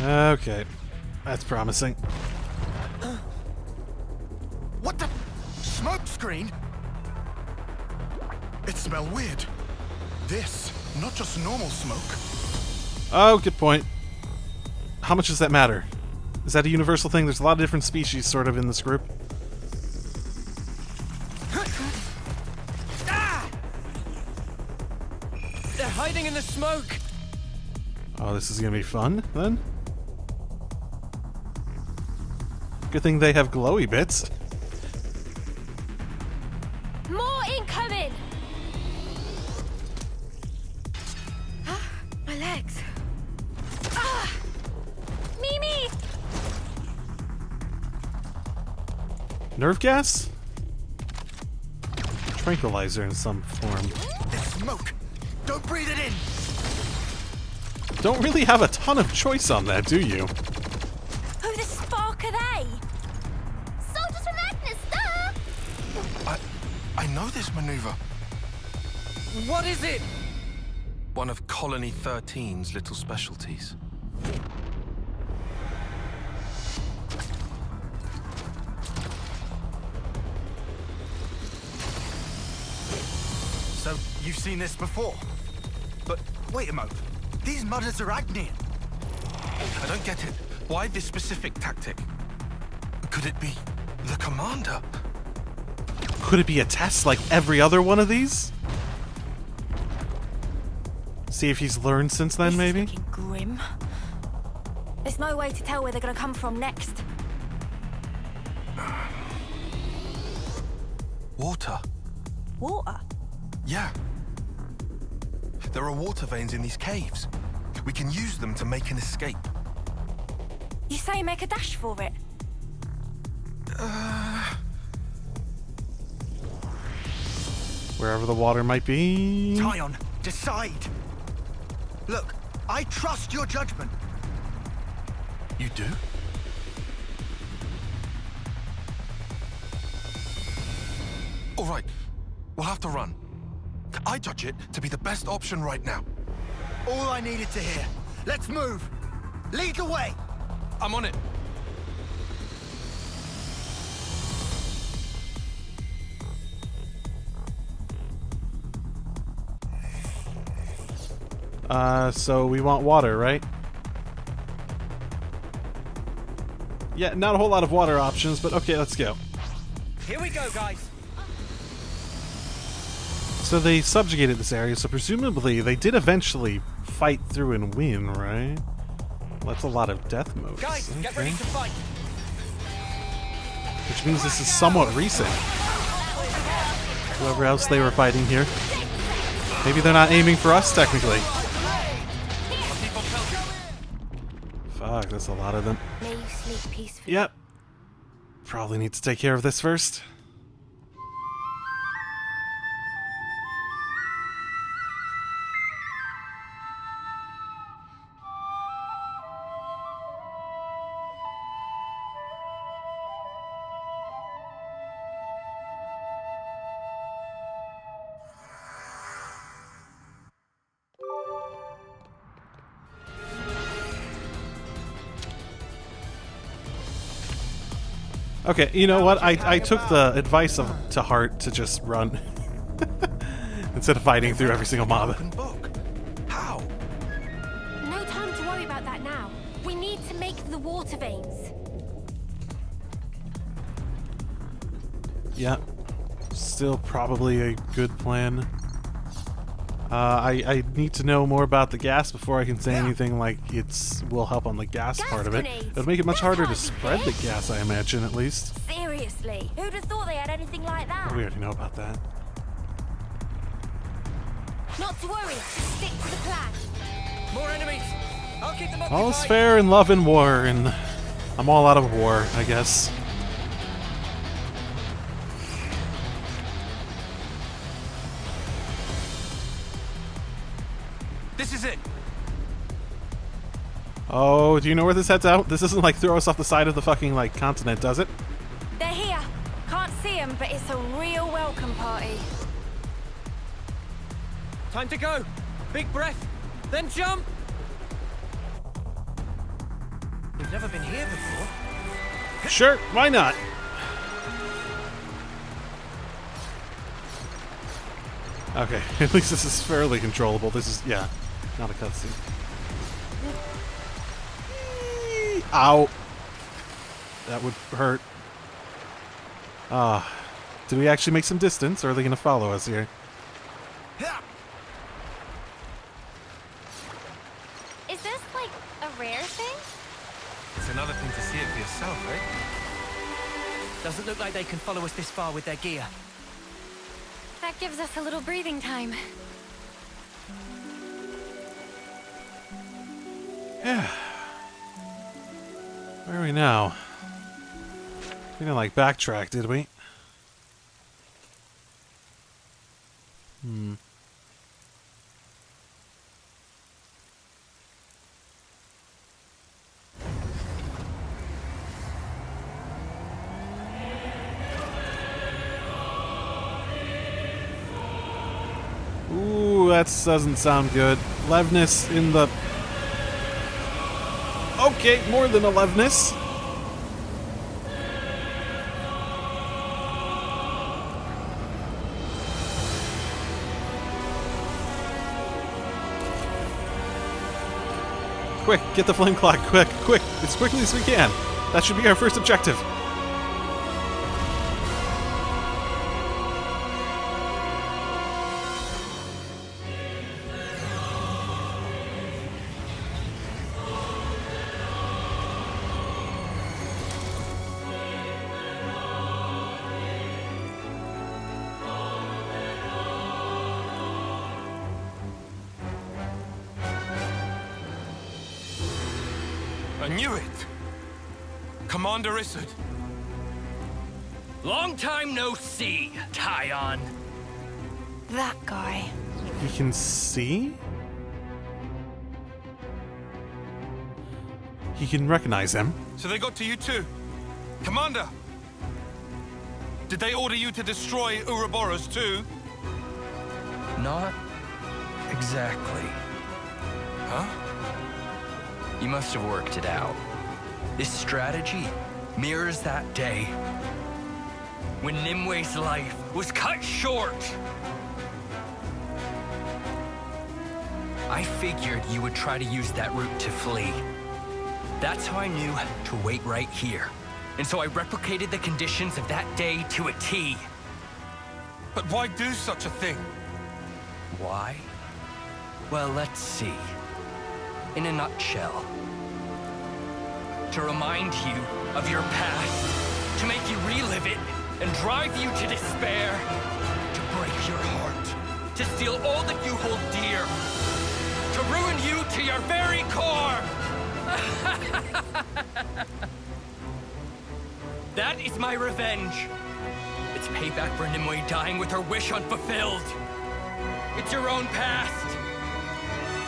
Okay, that's promising. What the? Smoke screen? It smells weird. This, not just normal smoke. Oh, good point. How much does that matter? Is that a universal thing? There's a lot of different species sort of in this group. They're hiding in the smoke! Oh, this is gonna be fun, then? Good thing they have glowy bits. More incoming! My legs. Mimi! Nerve gas? Tranquilizer in some form. It's smoke. Don't breathe it in. Don't really have a ton of choice on that, do you? Who the spark are they? Soldiers from Agnes, duh! I know this maneuver. What is it? One of Colony 13's little specialties. So, you've seen this before? But, wait a moment. These mudders are Agnian. I don't get it. Why this specific tactic? Could it be the commander? Could it be a test like every other one of these? See if he's learned since then, maybe? This is looking grim. There's no way to tell where they're gonna come from next. Water. Water? Yeah. There are water veins in these caves. We can use them to make an escape. You say make a dash for it? Wherever the water might be. Tyon, decide. Look, I trust your judgment. You do? All right. We'll have to run. I judge it to be the best option right now. All I needed to hear. Let's move. Lead the way. I'm on it. So we want water, right? Yeah, not a whole lot of water options, but okay, let's go. Here we go, guys. So they subjugated this area, so presumably they did eventually fight through and win, right? Well, that's a lot of death modes. Guys, get ready to fight. Which means this is somewhat recent. Whoever else they were fighting here. Maybe they're not aiming for us, technically. Fuck, that's a lot of them. May you sleep peacefully. Yep. Probably need to take care of this first. Okay, you know what? I took the advice to heart to just run. Instead of fighting through every single mob. Open book. How? No time to worry about that now. We need to make the water veins. Yeah. Still probably a good plan. I need to know more about the gas before I can say anything like will help on the gas part of it. Grenades. It'll make it much That harder to can't be spread the big. gas, I imagine, at least. Seriously, who'd have thought they had anything like that? We already know about that. Not to worry, just stick to the plan. More enemies. I'll keep them occupied. All is fair in love and war, and I'm all out of war, I guess. This is it. Oh, do you know where this heads out? This doesn't like throw us off the side of the fucking like continent, does it? They're here. Can't see them, but it's a real welcome party. Time to go. Big breath, then jump. We've never been here before. Sure, why not? Okay, at least this is fairly controllable. This is, yeah, not a cutscene. Ow. That would hurt. Did we actually make some distance, or are they going to follow us here? Is this, like, a rare thing? It's another thing to see it for yourself, eh? Doesn't look like they can follow us this far with their gear. That gives us a little breathing time. Yeah. Where are we now? We didn't like backtrack, did we? Ooh, that doesn't sound good. Leveness in the... Okay, more than a leveness. Quick, get the flame clock, quick, as quickly as we can. That should be our first objective. I knew it! Commander Isard. Long time no see, Tyon. That guy. You can see? He can recognize him. So they got to you too? Commander! Did they order you to destroy Ouroboros too? Not exactly. Huh? You must have worked it out. This strategy mirrors that day when Nimwe's life was cut short. I figured you would try to use that route to flee. That's how I knew to wait right here. And so I replicated the conditions of that day to a T. But why do such a thing? Why? Well, let's see. In a nutshell, to remind you of your past, to make you relive it and drive you to despair, to break your heart, to steal all that you hold dear, to ruin you to your very core. That is my revenge. It's payback for Nimue dying with her wish unfulfilled. It's your own past.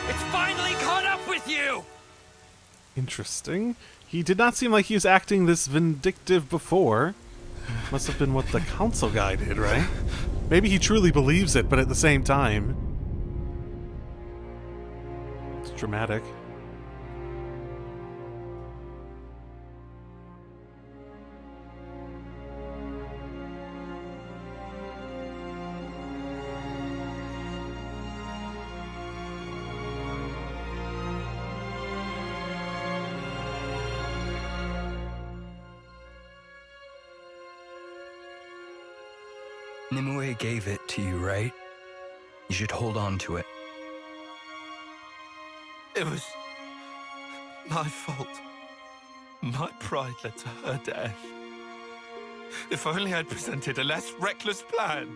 It's finally caught up with you! Interesting. He did not seem like he was acting this vindictive before. Must have been what the council guy did, right? Maybe he truly believes it, but at the same time... It's dramatic. Nimue gave it to you, right? You should hold on to it. It was my fault. My pride led to her death. If only I'd presented a less reckless plan,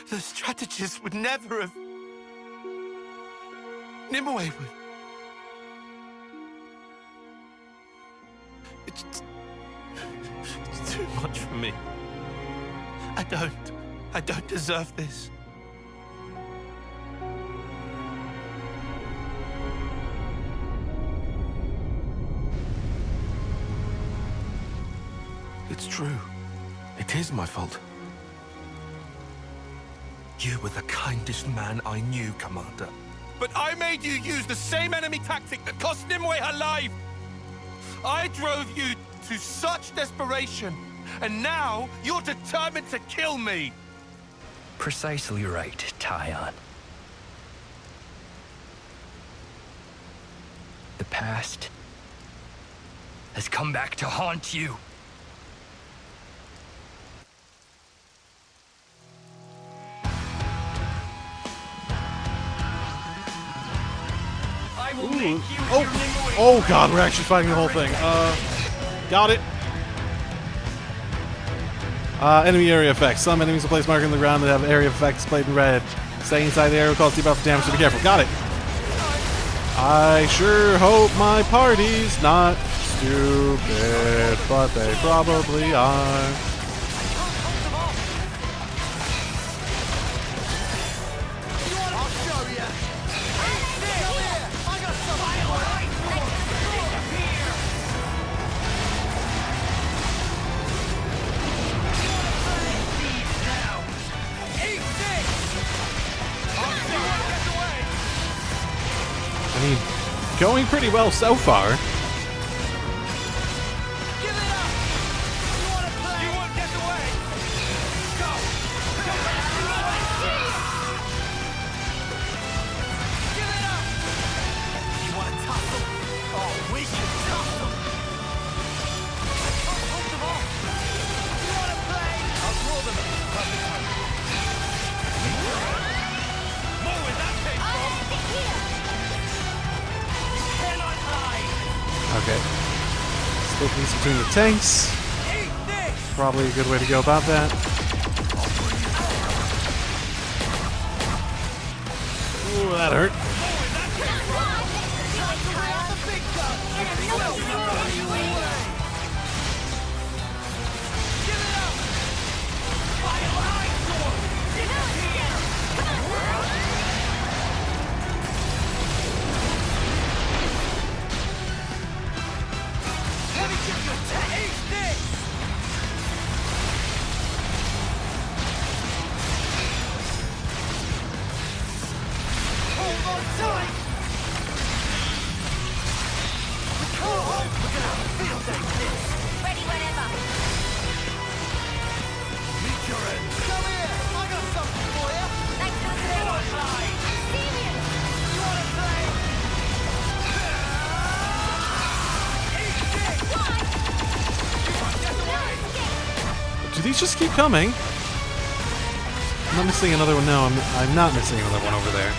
the strategist would never have... Nimue would... It's too much for me. I don't deserve this. It's true. It is my fault. You were the kindest man I knew, Commander. But I made you use the same enemy tactic that cost Nimue her life! I drove you to such desperation, and now you're determined to kill me! Precisely right, Tyon. The past has come back to haunt you. I will make you your Nimue. Oh god, we're actually fighting the whole thing. Got it. Enemy area effects. Some enemies will place marker on the ground that have area effects displayed in red. Staying inside the area will cause debuff damage, so be careful. Got it. I sure hope my party's not stupid, but they probably are. I mean, going pretty well so far. Okay. Split these between the tanks. Probably a good way to go about that. Ooh, that hurt. Do these just keep coming? I'm not missing another one. No, I'm not missing another one over there.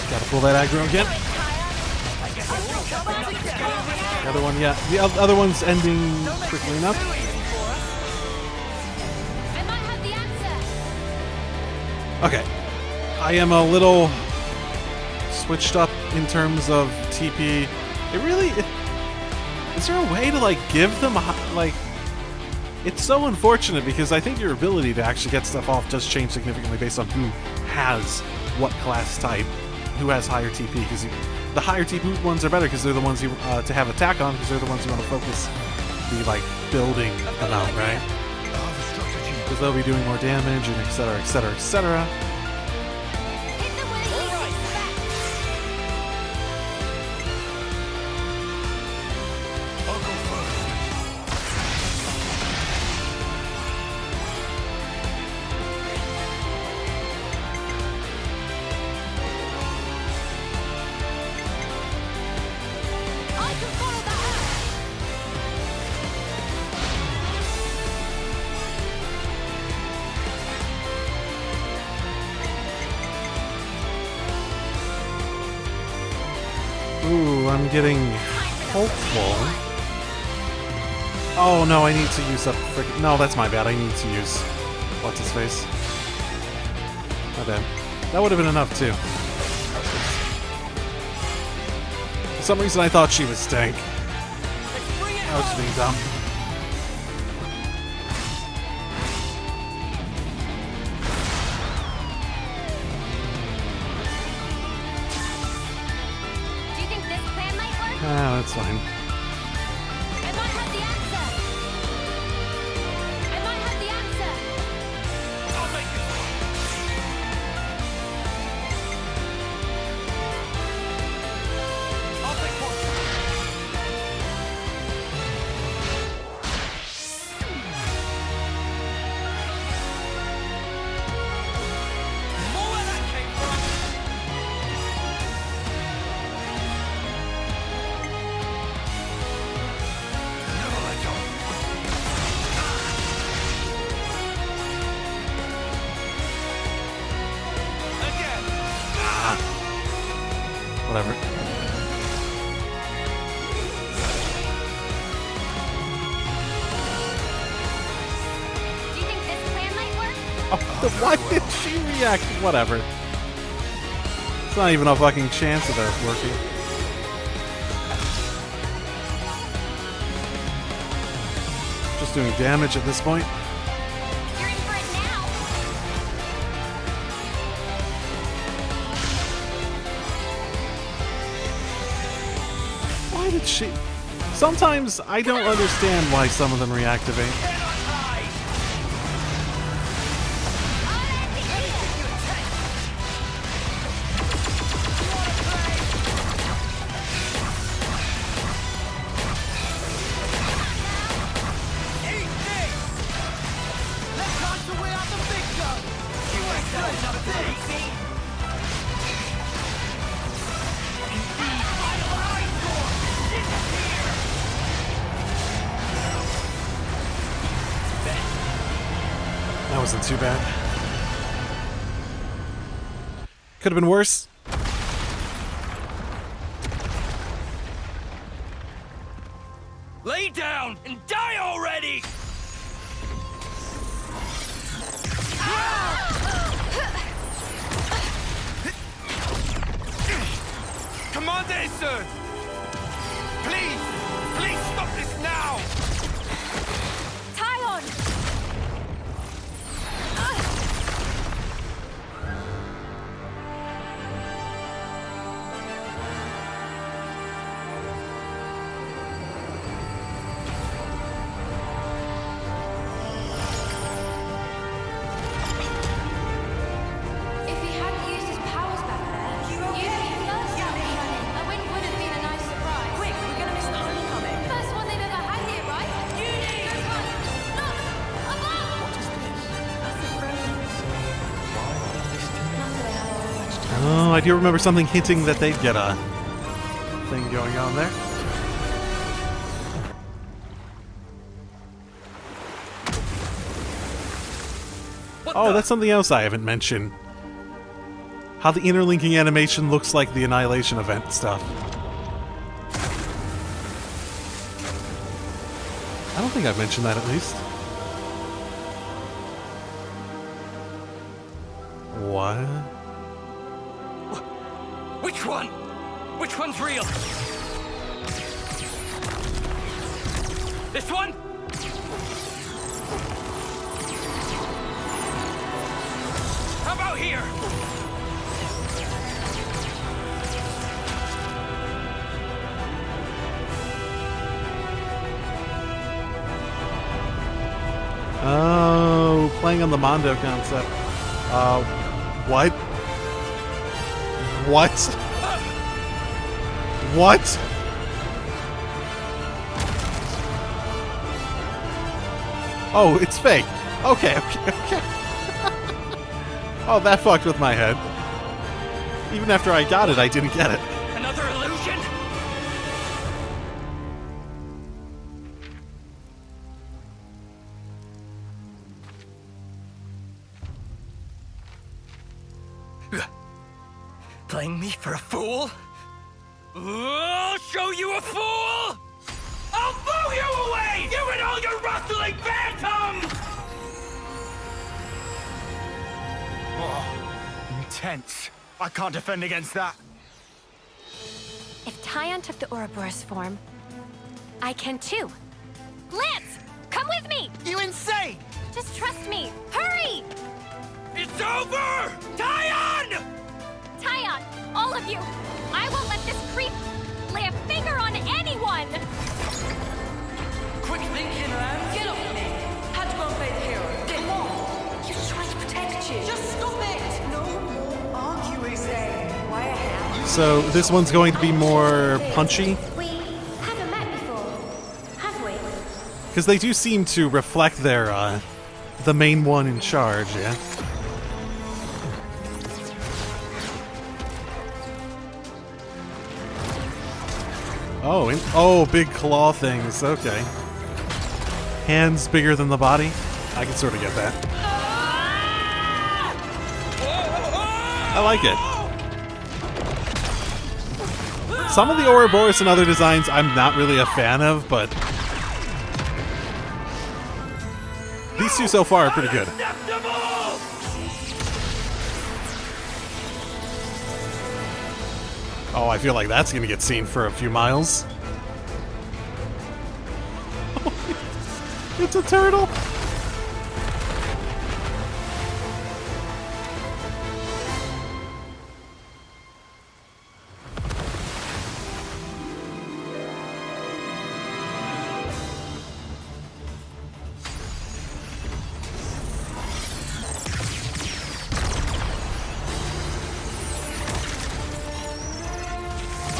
Gotta pull that aggro again. The other one, yeah. The other one's ending quickly enough. I might have the answer. Okay. I am a little switched up in terms of TP. It really... Is there a way to, like, give them, like... It's so unfortunate because I think your ability to actually get stuff off does change significantly based on who has what class type, who has higher TP, because the higher TP ones are better because they're the ones you to have attack on, because they're the ones you want to focus the, like, building about, right? Because they'll be doing more damage and etc, etc, etc. Hit them where you expect. I'll go first. I'm getting hopeful. Oh no, I need to use that frickin'... No, that's my bad. I need to use... What's his face? My bad. That would have been enough too. For some reason I thought she was stank. I was just being dumb. Do you think this plan might work? Ah, that's fine. I might have the answer. I might have the answer. I'll make it work. I'll take one. More where that came from. Never let go. Again. Whatever. Do you think this plan might work? Oh, why did she react? Whatever. It's not even a fucking chance of that working. Just doing damage at this point. You're in for it now. Why did she... Sometimes I don't understand why some of them reactivate. That wasn't too bad. Could have been worse. Lay down and die already! Commander Sir! Please! Please stop this now! Tyon! If he hadn't used his powers back there, you'd be first out and running. A win would have been a nice surprise. Quick, we're gonna miss the homecoming. First one they've ever had here, right? Go run! Look! Above! What is this? That's the fragrance. Not that I have much time. Oh, I do remember something hinting that they'd get a thing going on there. Oh, that's something else I haven't mentioned. How the interlinking animation looks like the Annihilation event stuff. I don't think I've mentioned that at least. What? Which one? Which one's real? This one? How about here? Oh, playing on the Mondo concept. What? What? What? Oh, it's fake. Okay, okay. Oh, that fucked with my head. Even after I got it, I didn't get it. Another illusion? Playing me for a fool? I'll show you a fool! I'll blow you away! You and all your rustling phantoms! Oh, intense. I can't defend against that. If Tyon took the Ouroboros form, I can too. Lance, come with me! You insane! Just trust me. Hurry! It's over! Tyon! Tyon, all of you! I won't let this creep lay a finger on anyone! Quick thinking, Lance. Get off me! Had to go and play the hero. Come on! He was trying to protect you. Just stop it! No more arguing, Zane. Why a hell? So this one's going to be more punchy, We haven't met before, have we? because they do seem to reflect their, the main one in charge, yeah? Oh, oh, big claw things, okay. Hands bigger than the body? I can sort of get that. I like it. Some of the Ouroboros and other designs I'm not really a fan of, but these two so far are pretty good. Oh, I feel like that's gonna get seen for a few miles. It's a turtle!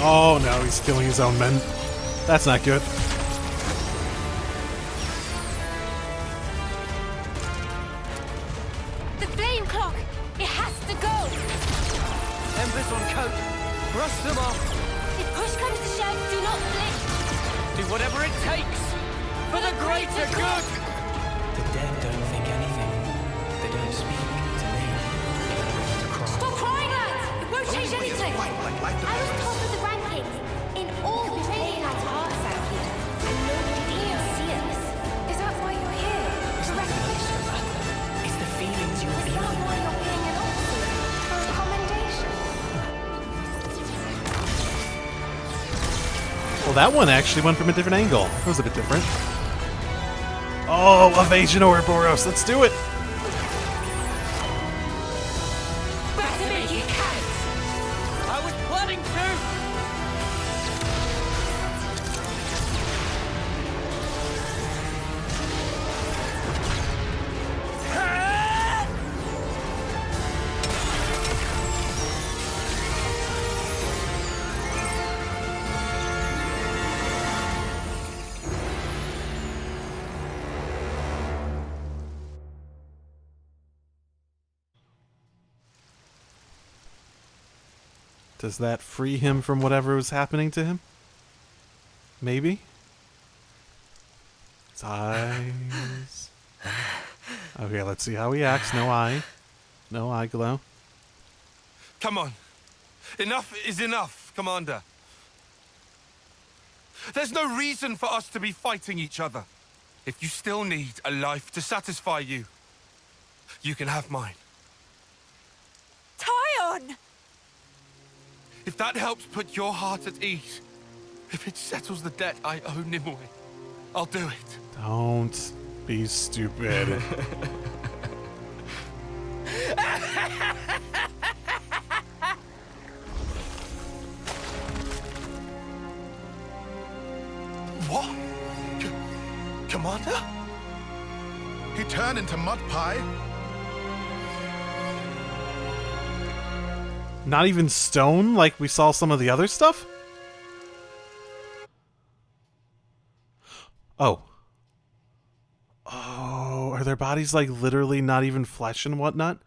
Oh no, he's killing his own men. That's not good. The flame clock! It has to go! Embers on coat. Brush them off. If push comes to shove, do not flinch! Do whatever it takes. For the greater good! The dead don't think anything. They don't speak to me. To cry. Stop crying, lads! It won't change anything! I was top of the rankings in all the training lads' hearts out here, and nobody can see us. Is that why you're here? For recognition? It's the feelings you Is feel. that why you're being an officer? For a commendation? Well, that one actually went from a different angle. That was a bit different. Oh, evasion Ouroboros, let's do it! Back to me, you cat! I was planning to! Does that free him from whatever was happening to him? Maybe? His eyes. Okay, let's see how he acts. No eye. No eye glow. Come on. Enough is enough, Commander. There's no reason for us to be fighting each other. If you still need a life to satisfy you, you can have mine. Tyon! If that helps put your heart at ease, if it settles the debt I owe Nimue, I'll do it. Don't be stupid. What? Commander? He turned into mud pie? Not even stone like we saw some of the other stuff? Oh. Oh, are their bodies like literally not even flesh and whatnot?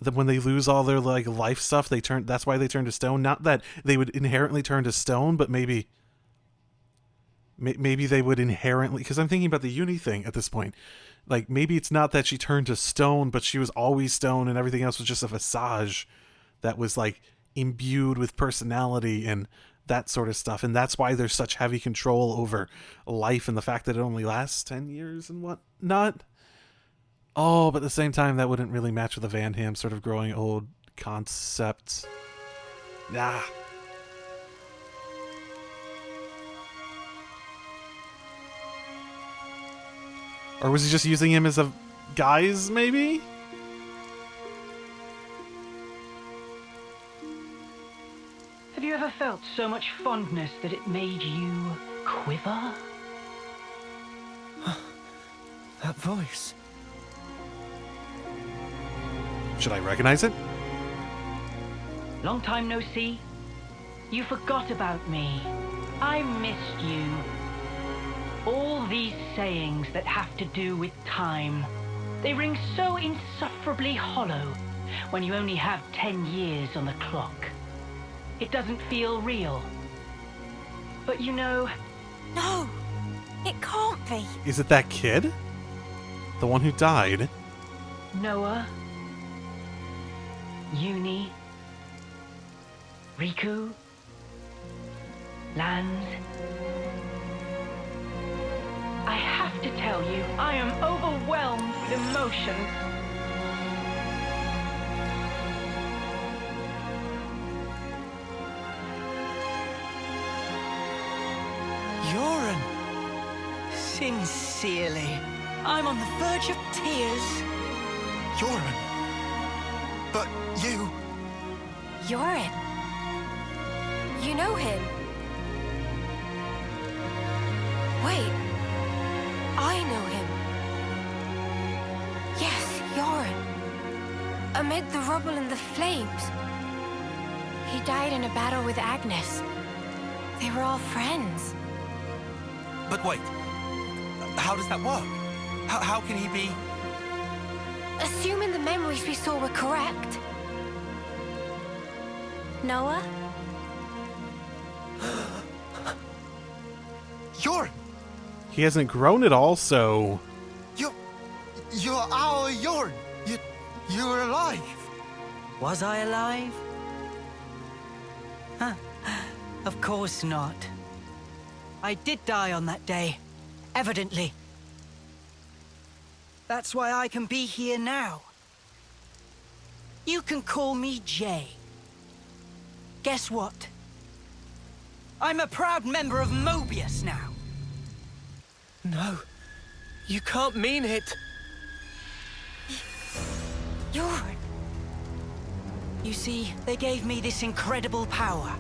That when they lose all their like life stuff, they turn. That's why they turn to stone. Not that they would inherently turn to stone, but maybe they would inherently. Because I'm thinking about the uni thing at this point. Like maybe it's not that she turned to stone, but she was always stone, and everything else was just a visage that was like imbued with personality and that sort of stuff. And that's why there's such heavy control over life and the fact that it only lasts 10 years and whatnot. Oh, but at the same time, that wouldn't really match with the Van Ham sort of growing old concept. Nah. Or was he just using him as a guise, maybe? Have you ever felt so much fondness that it made you quiver? That voice. Should I recognize it? Long time no see. You forgot about me. I missed you. All these sayings that have to do with time, they ring so insufferably hollow when you only have 10 years on the clock. It doesn't feel real. But you know... No, it can't be. Is it that kid? The one who died? Noah, Uni, Riku, Lanz. I have to tell you, I am overwhelmed with emotion. Yoren. Sincerely, I'm on the verge of tears. Yoren. But you... Yoren. You know him. Wait. I know him. Yes, Yoren. Amid the rubble and the flames. He died in a battle with Agnes. They were all friends. But wait. How does that work? How can he be... Assuming the memories we saw were correct. Noah? Yoren! He hasn't grown at all, so... You're our Yoren! You're alive! Was I alive? Huh. Of course not. I did die on that day. Evidently. That's why I can be here now. You can call me Jay. Guess what? I'm a proud member of Mobius now. No, you can't mean it. Yoren. You see, they gave me this incredible power.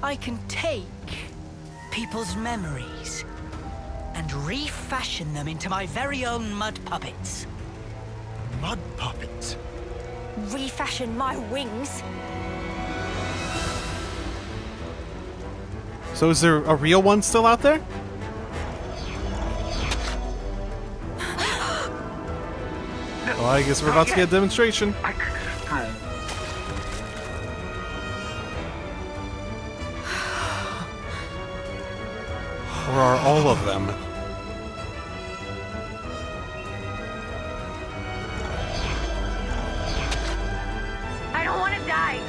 I can take people's memories and refashion them into my very own mud puppets. Mud puppets? Refashion my wings. So is there a real one still out there? Well, I guess we're about to get a demonstration. Or are all of them? I don't want to die.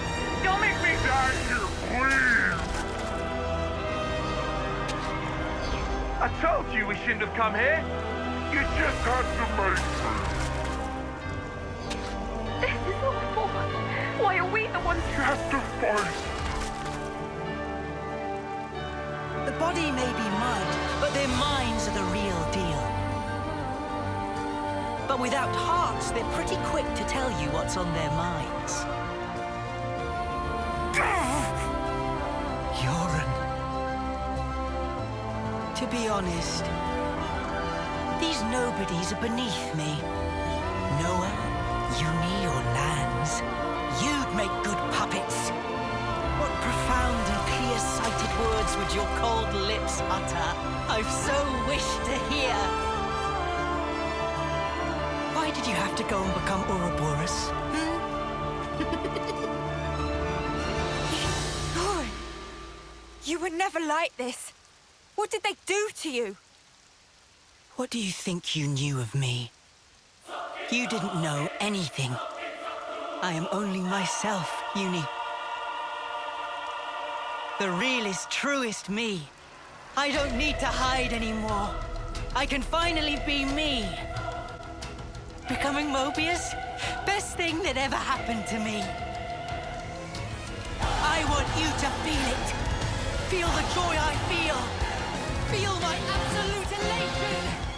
Don't make me Die here, please! I told you we shouldn't have come here. You just had to make me. This is awful. Why are we the ones You have to fight. The body may be mud, but their minds are the real deal. But without hearts, they're pretty quick to tell you what's on their minds. Yoren. To be honest, these nobodies are beneath me. Noah, Uni, or Lanz, you'd make good puppets. What profound and clear-sighted words would your cold lips utter? I've so wished to hear. Why did you have to go and become Ouroboros? Yoren, you were never like this. What did they do to you? What do you think you knew of me? You didn't know anything. I am only myself, Uni. The realest, truest me. I don't need to hide anymore. I can finally be me. Becoming Mobius? Best thing that ever happened to me. I want you to feel it. Feel the joy I feel. Feel my absolute elation.